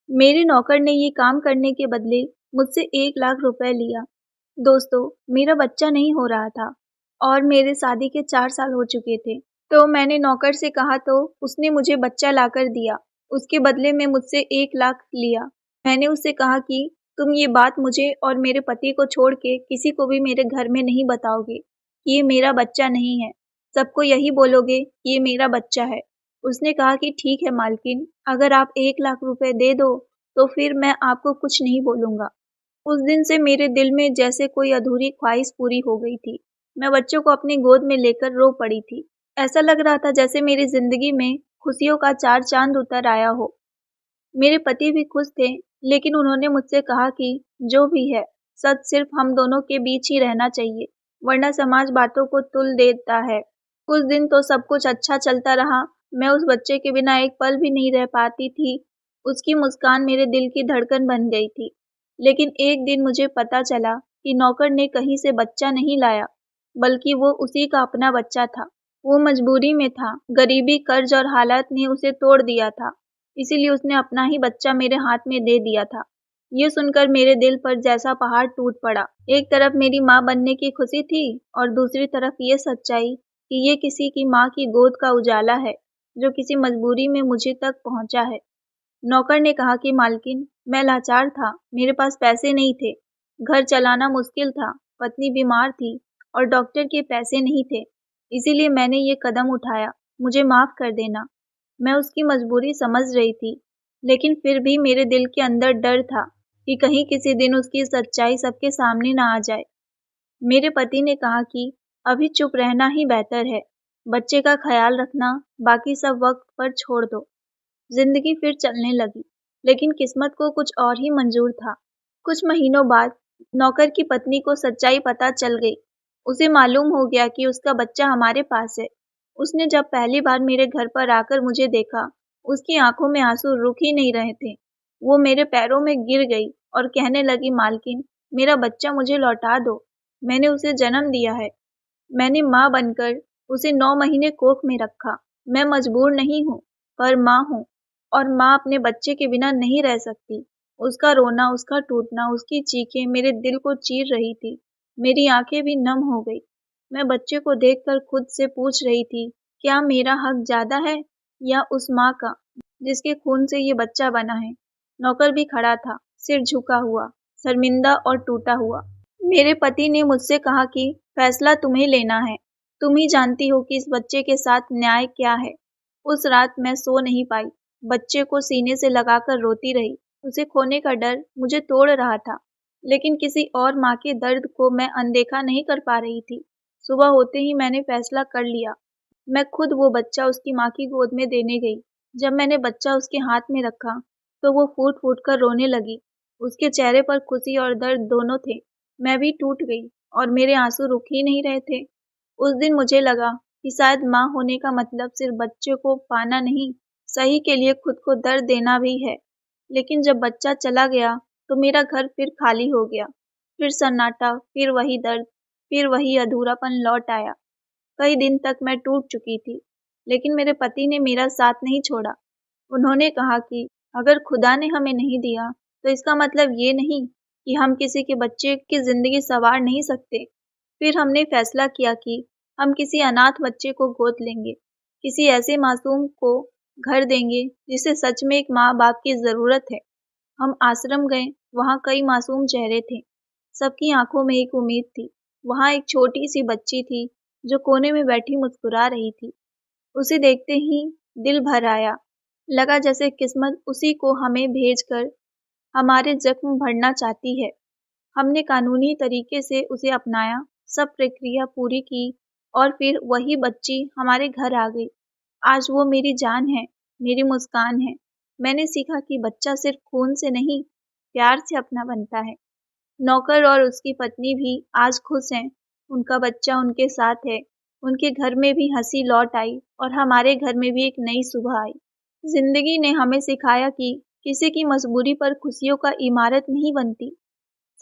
मेरे नौकर ने ये काम करने के बदले मुझसे 1 लाख रुपए लिया। दोस्तों, मेरा बच्चा नहीं हो रहा था और मेरे शादी के 4 साल हो चुके थे। तो मैंने नौकर से कहा तो उसने मुझे बच्चा लाकर दिया। उसके बदले में मुझसे 1 लाख लिया। मैंने उससे कहा कि तुम ये बात मुझे और मेरे पति को छोड़ के किसी को भी मेरे घर में नहीं बताओगे कि ये मेरा बच्चा नहीं है। सबको यही बोलोगे कि ये मेरा बच्चा है। उसने कहा कि ठीक है मालकिन, अगर आप 1 लाख रुपए दे दो तो फिर मैं आपको कुछ नहीं बोलूँगा। उस दिन से मेरे दिल में जैसे कोई अधूरी ख्वाहिश पूरी हो गई थी। मैं बच्चों को अपनी गोद में लेकर रो पड़ी थी। ऐसा लग रहा था जैसे मेरी ज़िंदगी में खुशियों का 4 चाँद उतर आया हो। मेरे पति भी खुश थे, लेकिन उन्होंने मुझसे कहा कि जो भी है, सच सिर्फ हम दोनों के बीच ही रहना चाहिए, वरना समाज बातों को तुल देता है। कुछ दिन तो सब कुछ अच्छा चलता रहा। मैं उस बच्चे के बिना एक पल भी नहीं रह पाती थी। उसकी मुस्कान मेरे दिल की धड़कन बन गई थी। लेकिन एक दिन मुझे पता चला कि नौकर ने कहीं से बच्चा नहीं लाया, बल्कि वो उसी का अपना बच्चा था। वो मजबूरी में था, गरीबी, कर्ज और हालात ने उसे तोड़ दिया था। इसीलिए उसने अपना ही बच्चा मेरे हाथ में दे दिया था। ये सुनकर मेरे दिल पर जैसा पहाड़ टूट पड़ा। एक तरफ मेरी माँ बनने की खुशी थी और दूसरी तरफ ये सच्चाई कि ये किसी की माँ की गोद का उजाला है, जो किसी मजबूरी में मुझे तक पहुँचा है। नौकर ने कहा कि मालकिन, मैं लाचार था, मेरे पास पैसे नहीं थे, घर चलाना मुश्किल था, पत्नी बीमार थी और डॉक्टर के पैसे नहीं थे। इसीलिए मैंने ये कदम उठाया, मुझे माफ़ कर देना। मैं उसकी मजबूरी समझ रही थी, लेकिन फिर भी मेरे दिल के अंदर डर था कि कहीं किसी दिन उसकी सच्चाई सबके सामने ना आ जाए। मेरे पति ने कहा कि अभी चुप रहना ही बेहतर है, बच्चे का ख्याल रखना, बाकी सब वक्त पर छोड़ दो। जिंदगी फिर चलने लगी, लेकिन किस्मत को कुछ और ही मंजूर था। कुछ महीनों बाद नौकर की पत्नी को सच्चाई पता चल गई। उसे मालूम हो गया कि उसका बच्चा हमारे पास है। उसने जब पहली बार मेरे घर पर आकर मुझे देखा, उसकी आंखों में आंसू रुक ही नहीं रहे थे। वो मेरे पैरों में गिर गई और कहने लगी, मालकिन, मेरा बच्चा मुझे लौटा दो। मैंने उसे जन्म दिया है। मैंने माँ बनकर उसे 9 महीने कोख में रखा। मैं मजबूर नहीं हूँ, पर माँ हूँ और माँ अपने बच्चे के बिना नहीं रह सकती। उसका रोना, उसका टूटना, उसकी चीखें मेरे दिल को चीर रही थी। मेरी आंखें भी नम हो गई। मैं बच्चे को देखकर खुद से पूछ रही थी, क्या मेरा हक ज़्यादा है या उस माँ का, जिसके खून से ये बच्चा बना है? नौकर भी खड़ा था, सिर झुका हुआ, शर्मिंदा और टूटा हुआ। मेरे पति ने मुझसे कहा कि फैसला तुम्हें लेना है। तुम ही जानती हो कि इस बच्चे के साथ न्याय क्या है। उस रात मैं सो नहीं पाई। बच्चे को सीने से लगाकर रोती रही। उसे खोने का डर मुझे तोड़ रहा था, लेकिन किसी और माँ के दर्द को मैं अनदेखा नहीं कर पा रही थी। सुबह होते ही मैंने फैसला कर लिया। मैं खुद वो बच्चा उसकी माँ की गोद में देने गई। जब मैंने बच्चा उसके हाथ में रखा, तो वो फूट-फूट कर रोने लगी। उसके चेहरे पर खुशी और दर्द दोनों थे। मैं भी टूट गई और मेरे आंसू रुक ही नहीं रहे थे। उस दिन मुझे लगा कि शायद माँ होने का मतलब सिर्फ बच्चे को पाना नहीं, सही के लिए खुद को दर्द देना भी है। लेकिन जब बच्चा चला गया, तो मेरा घर फिर खाली हो गया। फिर सन्नाटा, फिर वही दर्द, फिर वही अधूरापन लौट आया। कई दिन तक मैं टूट चुकी थी, लेकिन मेरे पति ने मेरा साथ नहीं छोड़ा। उन्होंने कहा कि अगर खुदा ने हमें नहीं दिया, तो इसका मतलब ये नहीं कि हम किसी के बच्चे की ज़िंदगी सँवार नहीं सकते। फिर हमने फैसला किया कि हम किसी अनाथ बच्चे को गोद लेंगे, किसी ऐसे मासूम को घर देंगे जिसे सच में एक माँ-बाप की ज़रूरत है। हम आश्रम गए, वहाँ कई मासूम चेहरे थे। सबकी आंखों में एक उम्मीद थी। वहाँ एक छोटी-सी बच्ची थी, जो कोने में बैठी मुस्कुरा रही थी। उसे देखते ही दिल भर आया। लगा जैसे किस्मत उसी को हमें भेजकर हमारे जख्म भरना चाहती है। हमने कानूनी तरीके से उसे अपनाया, सब प्रक्रिया पूरी की और फिर वही बच्ची हमारे घर आ गई। आज वो मेरी जान है, मेरी मुस्कान है। मैंने सीखा कि बच्चा सिर्फ खून से नहीं, प्यार से अपना बनता है। नौकर और उसकी पत्नी भी आज खुश हैं। उनका बच्चा उनके साथ है। उनके घर में भी हंसी लौट आई और हमारे घर में भी एक नई सुबह आई। जिंदगी ने हमें सिखाया कि किसी की मजबूरी पर खुशियों का इमारत नहीं बनती।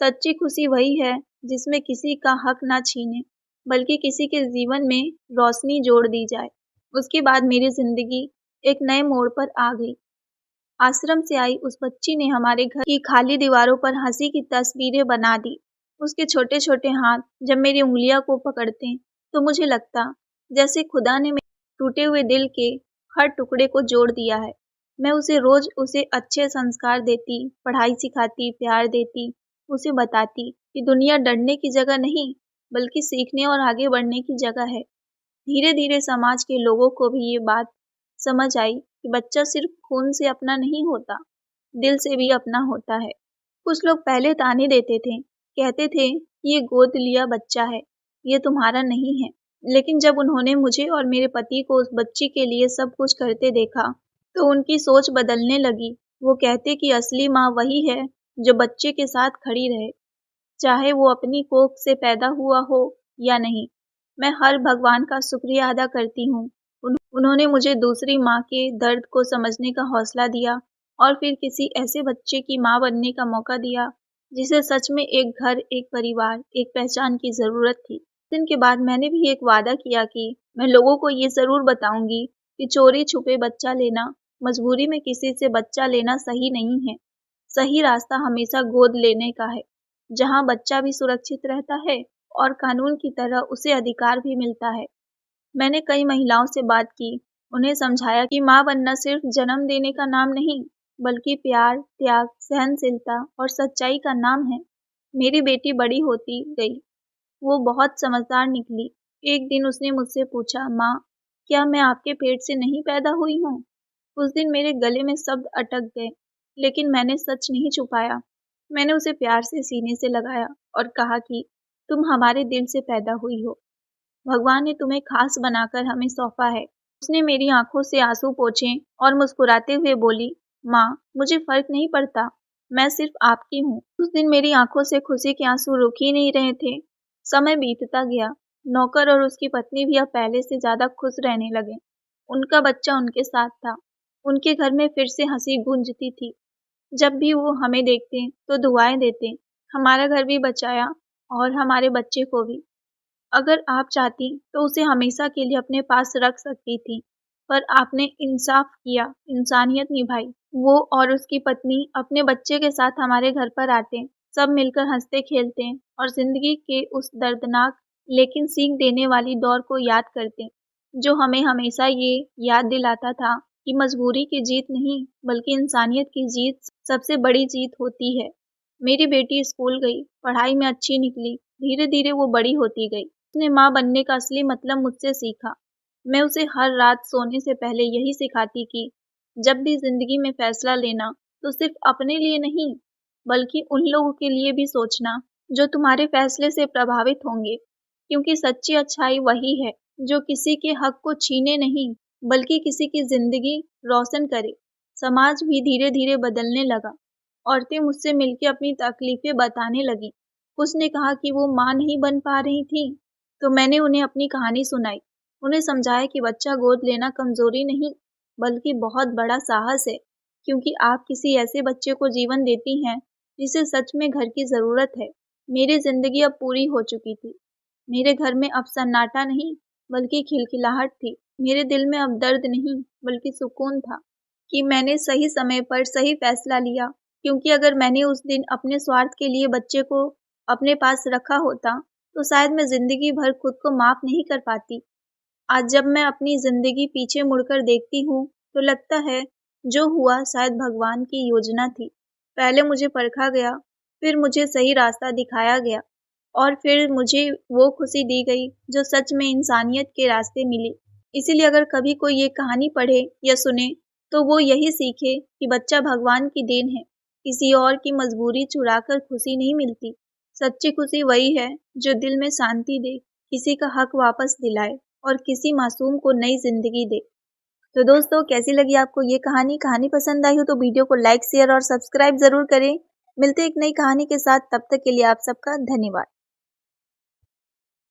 सच्ची खुशी वही है जिसमें किसी का हक ना छीने, बल्कि किसी के जीवन में रोशनी जोड़ दी जाए। उसके बाद मेरी जिंदगी एक नए मोड़ पर आ गई। आश्रम से आई उस बच्ची ने हमारे घर की खाली दीवारों पर हंसी की तस्वीरें बना दी। उसके छोटे छोटे हाथ जब मेरी उंगलियां को पकड़ते तो मुझे लगता जैसे खुदा ने मेरे टूटे हुए दिल के हर टुकड़े को जोड़ दिया है। मैं उसे रोज उसे अच्छे संस्कार देती, पढ़ाई सिखाती, प्यार देती, उसे बताती कि दुनिया डरने की जगह नहीं बल्कि सीखने और आगे बढ़ने की जगह है। धीरे धीरे समाज के लोगों को भी ये बात समझ आई कि बच्चा सिर्फ खून से अपना नहीं होता, दिल से भी अपना होता है। कुछ लोग पहले ताने देते थे, कहते थे कि ये गोद लिया बच्चा है, ये तुम्हारा नहीं है। लेकिन जब उन्होंने मुझे और मेरे पति को उस बच्ची के लिए सब कुछ करते देखा, तो उनकी सोच बदलने लगी। वो कहते कि असली माँ वही है जो बच्चे के साथ खड़ी रहे, चाहे वो अपनी कोख से पैदा हुआ हो या नहीं। मैं हर भगवान का शुक्रिया अदा करती हूँ। उन्होंने मुझे दूसरी माँ के दर्द को समझने का हौसला दिया और फिर किसी ऐसे बच्चे की माँ बनने का मौका दिया जिसे सच में एक घर, एक परिवार, एक पहचान की ज़रूरत थी। दिन के बाद मैंने भी एक वादा किया कि मैं लोगों को ये ज़रूर बताऊंगी कि चोरी छुपे बच्चा लेना, मजबूरी में किसी से बच्चा लेना सही नहीं है। सही रास्ता हमेशा गोद लेने का है, जहाँ बच्चा भी सुरक्षित रहता है और कानून की तरह उसे अधिकार भी मिलता है। मैंने कई महिलाओं से बात की, उन्हें समझाया कि माँ बनना सिर्फ जन्म देने का नाम नहीं, बल्कि प्यार, त्याग, सहनशीलता और सच्चाई का नाम है। मेरी बेटी बड़ी होती गई, वो बहुत समझदार निकली। एक दिन उसने मुझसे पूछा, माँ, क्या मैं आपके पेट से नहीं पैदा हुई हूँ? उस दिन मेरे गले में शब्द अटक गए, लेकिन मैंने सच नहीं छुपाया। मैंने उसे प्यार से सीने से लगाया और कहा कि तुम हमारे दिल से पैदा हुई हो। भगवान ने तुम्हें खास बनाकर हमें सौंपा है। उसने मेरी आंखों से आंसू पोंछे और मुस्कुराते हुए बोली, माँ, मुझे फर्क नहीं पड़ता, मैं सिर्फ आपकी हूँ। उस दिन मेरी आंखों से खुशी के आंसू रुक ही नहीं रहे थे। समय बीतता गया, नौकर और उसकी पत्नी भी अब पहले से ज्यादा खुश रहने लगे। उनका बच्चा उनके साथ था। उनके घर में फिर से हंसी गूंजती थी। जब भी वो हमें देखते तो दुआएं देते, हमारा घर भी बचाया और हमारे बच्चे को भी। अगर आप चाहती तो उसे हमेशा के लिए अपने पास रख सकती थी, पर आपने इंसाफ किया, इंसानियत निभाई। वो और उसकी पत्नी अपने बच्चे के साथ हमारे घर पर आते, सब मिलकर हंसते खेलते और जिंदगी के उस दर्दनाक लेकिन सीख देने वाली दौर को याद करते, जो हमें हमेशा ये याद दिलाता था कि मजबूरी की जीत नहीं बल्कि इंसानियत की जीत सबसे बड़ी जीत होती है। मेरी बेटी स्कूल गई, पढ़ाई में अच्छी निकली, धीरे धीरे वो बड़ी होती गई। उसने माँ बनने का असली मतलब मुझसे सीखा। मैं उसे हर रात सोने से पहले यही सिखाती कि जब भी जिंदगी में फैसला लेना तो सिर्फ अपने लिए नहीं बल्कि उन लोगों के लिए भी सोचना जो तुम्हारे फैसले से प्रभावित होंगे, क्योंकि सच्ची अच्छाई वही है जो किसी के हक को छीने नहीं बल्कि किसी की जिंदगी रोशन करे। समाज भी धीरे धीरे बदलने लगा। औरतें मुझसे मिलकर अपनी तकलीफें बताने लगी। उसने कहा कि वो माँ नहीं बन पा रही थी, तो मैंने उन्हें अपनी कहानी सुनाई। उन्हें समझाया कि बच्चा गोद लेना कमजोरी नहीं बल्कि बहुत बड़ा साहस है, क्योंकि आप किसी ऐसे बच्चे को जीवन देती हैं जिसे सच में घर की ज़रूरत है। मेरी ज़िंदगी अब पूरी हो चुकी थी। मेरे घर में अब सन्नाटा नहीं बल्कि खिलखिलाहट थी। मेरे दिल में अब दर्द नहीं बल्कि सुकून था कि मैंने सही समय पर सही फैसला लिया, क्योंकि अगर मैंने उस दिन अपने स्वार्थ के लिए बच्चे को अपने पास रखा होता तो शायद मैं जिंदगी भर खुद को माफ नहीं कर पाती। आज जब मैं अपनी जिंदगी पीछे मुड़कर देखती हूँ तो लगता है जो हुआ शायद भगवान की योजना थी। पहले मुझे परखा गया, फिर मुझे सही रास्ता दिखाया गया और फिर मुझे वो खुशी दी गई जो सच में इंसानियत के रास्ते मिली। इसीलिए अगर कभी कोई ये कहानी पढ़े या सुने तो वो यही सीखे कि बच्चा भगवान की देन है। किसी और की मजबूरी चुराकर खुशी नहीं मिलती। सच्ची खुशी वही है जो दिल में शांति दे, किसी का हक वापस दिलाए और किसी मासूम को नई जिंदगी दे। तो दोस्तों, कैसी लगी आपको ये कहानी? कहानी पसंद आई हो तो वीडियो को लाइक, शेयर और सब्सक्राइब जरूर करें। मिलते एक नई कहानी के साथ, तब तक के लिए आप सबका धन्यवाद।